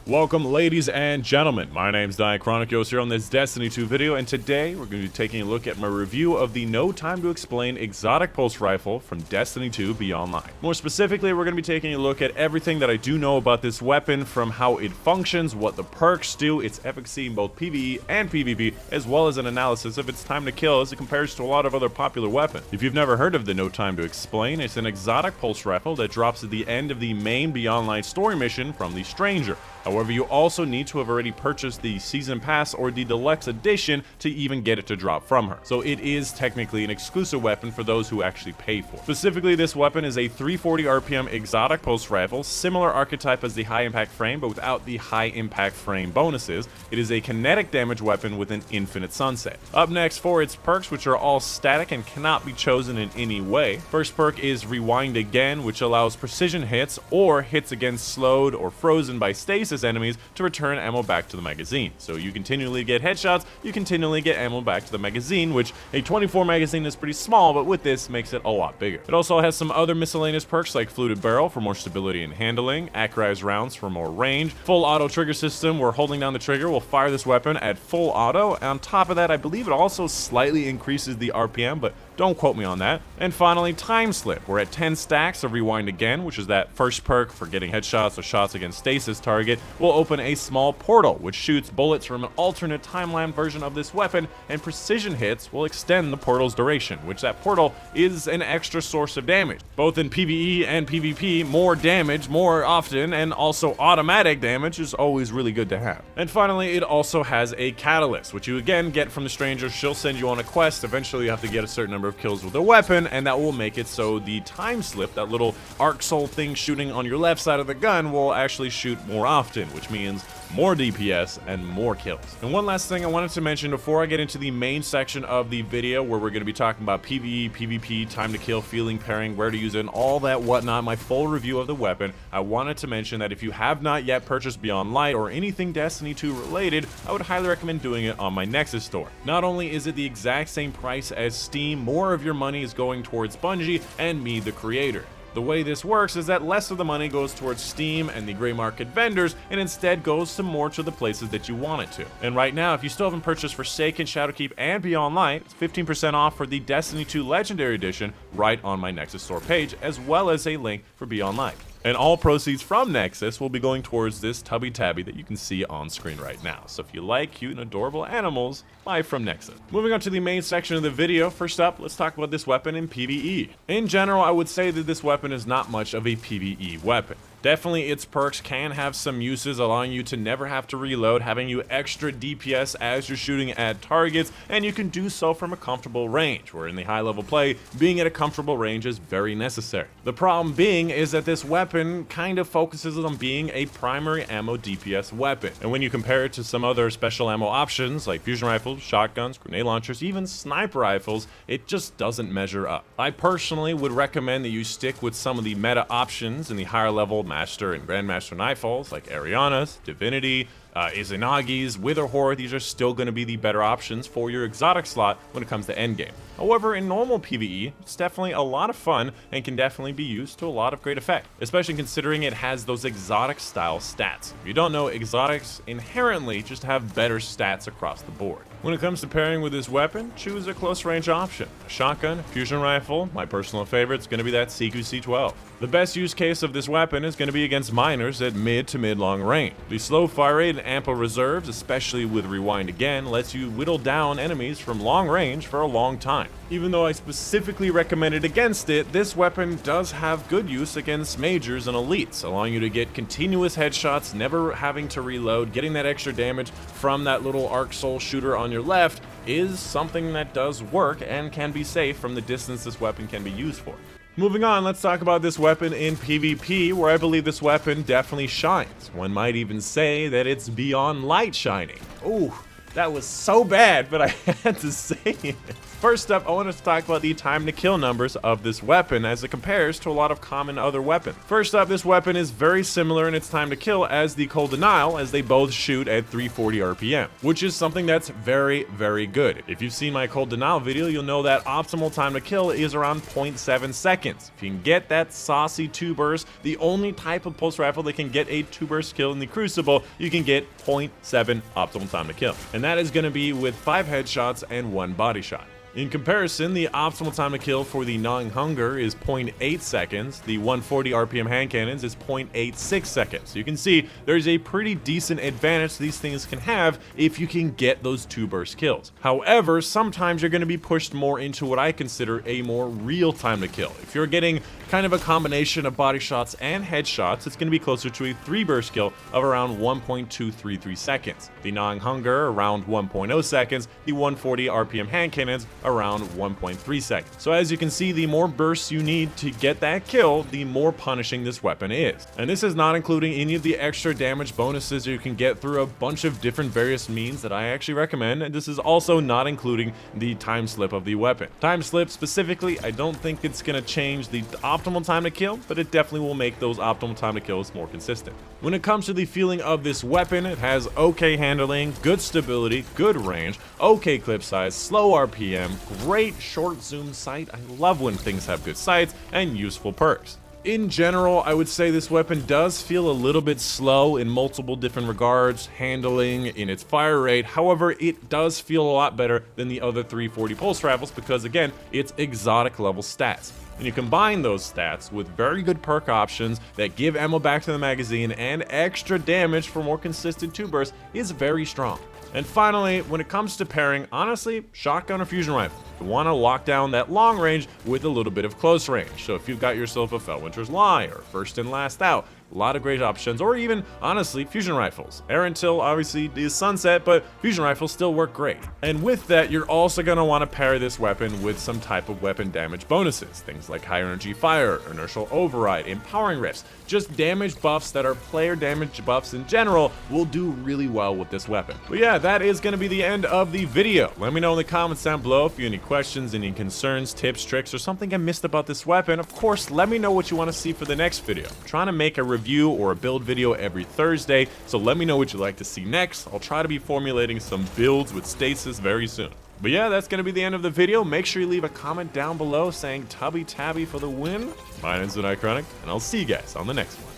Welcome ladies and gentlemen, my name's Dychronic here on this Destiny 2 video, and today we're going to be taking a look at my review of the No Time to Explain exotic pulse rifle from Destiny 2 Beyond Light. More specifically, we're going to be taking a look at everything that I do know about this weapon, from how it functions, what the perks do, its efficacy in both PvE and PvP, as well as an analysis of its time to kill as it compares to a lot of other popular weapons. If you've never heard of the No Time to Explain, it's an exotic pulse rifle that drops at the end of the main Beyond Light story mission from the Stranger. However, you also need to have already purchased the Season Pass or the Deluxe Edition to even get it to drop from her. So it is technically an exclusive weapon for those who actually pay for it. Specifically, this weapon is a 340 RPM exotic pulse rifle, similar archetype as the high impact frame, but without the high impact frame bonuses. It is a kinetic damage weapon with an infinite sunset. Up next for its perks, which are all static and cannot be chosen in any way. First perk is Rewind Again, which allows precision hits or hits against slowed or frozen by stasis enemies to return ammo back to the magazine. So you continually get headshots, you continually get ammo back to the magazine, which a 24 magazine is pretty small, but with this makes it a lot bigger. It also has some other miscellaneous perks like Fluted Barrel for more stability and handling, accurized rounds for more range, full auto trigger system where holding down the trigger will fire this weapon at full auto. On top of that, I believe it also slightly increases the RPM, but don't quote me on that. And finally, Time Slip, where at 10 stacks of Rewind Again, which is that first perk for getting headshots or shots against stasis target, will open a small portal, which shoots bullets from an alternate timeline version of this weapon, and precision hits will extend the portal's duration, which that portal is an extra source of damage. Both in PvE and PvP, more damage more often, and also automatic damage is always really good to have. And finally, it also has a catalyst, which you again get from the Stranger. She'll send you on a quest. Eventually you have to get a certain number of kills with a weapon, and that will make it so the Time Slip, that little arc soul thing shooting on your left side of the gun, will actually shoot more often, which means more DPS and more kills. And one last thing I wanted to mention before I get into the main section of the video, where we're going to be talking about PvE, PvP, time to kill, feeling, pairing, where to use it, and all that whatnot, my full review of the weapon, I wanted to mention that if you have not yet purchased Beyond Light or anything Destiny 2 related, I would highly recommend doing it on my Nexus store. Not only is it the exact same price as Steam, more of your money is going towards Bungie and me, the creator. The way this works is that less of the money goes towards Steam and the gray market vendors, and instead goes some more to the places that you want it to. And right now, if you still haven't purchased Forsaken, Shadowkeep, and Beyond Light, it's 15% off for the Destiny 2 Legendary Edition right on my Nexus store page, as well as a link for Beyond Light. And all proceeds from Nexus will be going towards this Tubby Tabby that you can see on screen right now. So if you like cute and adorable animals, buy from Nexus. Moving on to the main section of the video, first up, let's talk about this weapon in PvE. In general, I would say that this weapon is not much of a PvE weapon. Definitely its perks can have some uses, allowing you to never have to reload, having you extra DPS as you're shooting at targets, and you can do so from a comfortable range, where in the high level play, being at a comfortable range is very necessary. The problem being is that this weapon kind of focuses on being a primary ammo DPS weapon, and when you compare it to some other special ammo options like fusion rifles, shotguns, grenade launchers, even sniper rifles, it just doesn't measure up. I personally would recommend that you stick with some of the meta options in the higher level Master and Grandmaster Nightfalls like Ariana's, Divinity, Izanagi's, Witherhorde. These are still going to be the better options for your exotic slot when it comes to endgame. However, in normal PvE, it's definitely a lot of fun and can definitely be used to a lot of great effect, especially considering it has those exotic style stats. If you don't know, exotics inherently just have better stats across the board. When it comes to pairing with this weapon, choose a close range option. A shotgun, fusion rifle, my personal favorite is going to be that CQC-12. The best use case of this weapon is going to be against miners at mid to mid-long range. The slow fire rate and ample reserves, especially with Rewind Again, lets you whittle down enemies from long range for a long time. Even though I specifically recommended against it, this weapon does have good use against majors and elites, allowing you to get continuous headshots, never having to reload. Getting that extra damage from that little arc soul shooter on your left is something that does work and can be safe from the distance this weapon can be used for. Moving on, let's talk about this weapon in PvP, where I believe this weapon definitely shines. One might even say that it's Beyond Light shining. Ooh, That was so bad, but I had to say it. First up, I wanted to talk about the time to kill numbers of this weapon as it compares to a lot of common other weapons. First up, this weapon is very similar in its time to kill as the Cold Denial, as they both shoot at 340 RPM, which is something that's very, very good. If you've seen my Cold Denial video, you'll know that optimal time to kill is around 0.7 seconds. If you can get that saucy 2-burst, the only type of pulse rifle that can get a 2-burst kill in the Crucible, you can get 0.7 optimal time to kill. And that is going to be with 5 headshots and 1 body shot. In comparison, the optimal time to kill for the Gnawing Hunger is 0.8 seconds, the 140 RPM hand cannons is 0.86 seconds. So you can see there's a pretty decent advantage these things can have if you can get those 2-burst kills. However, sometimes you're going to be pushed more into what I consider a more real time to kill. If you're getting kind of a combination of body shots and headshots, it's going to be closer to a 3-burst kill of around 1.233 seconds. The Gnawing Hunger around 1.0 seconds, the 140 RPM hand cannons around 1.3 seconds. So as you can see, the more bursts you need to get that kill, the more punishing this weapon is. And this is not including any of the extra damage bonuses you can get through a bunch of different various means that I actually recommend, and this is also not including the time slip of the weapon. Time slip specifically, I don't think it's going to change the optimal time to kill, but it definitely will make those optimal time to kills more consistent. When it comes to the feeling of this weapon, it has okay handling, good stability, good range, okay clip size, slow RPM, great short zoom sight. I love when things have good sights and useful perks. In general, I would say this weapon does feel a little bit slow in multiple different regards, handling, in its fire rate. However, it does feel a lot better than the other 340 pulse rifles because, again, it's exotic level stats. And you combine those stats with very good perk options that give ammo back to the magazine and extra damage for more consistent 2-bursts is very strong. And finally, when it comes to pairing, honestly, shotgun or fusion rifle. You want to lock down that long range with a little bit of close range. So if you've got yourself a Felwinter's Lie or First and Last Out, a lot of great options, or even, honestly, fusion rifles. Aerontil obviously is sunset, but fusion rifles still work great. And with that, you're also going to want to pair this weapon with some type of weapon damage bonuses. Things like high energy fire, inertial override, empowering rifts. Just damage buffs that are player damage buffs in general will do really well with this weapon. But yeah, that is going to be the end of the video. Let me know in the comments down below if you have any questions, any concerns, tips, tricks, or something I missed about this weapon. Of course, let me know what you want to see for the next video. I'm trying to make a review or a build video every Thursday, so let me know what you'd like to see next. I'll try to be formulating some builds with stasis very soon. But yeah, that's going to be the end of the video. Make sure you leave a comment down below saying Tubby Tabby for the win. My name's Dychronic, and I'll see you guys on the next one.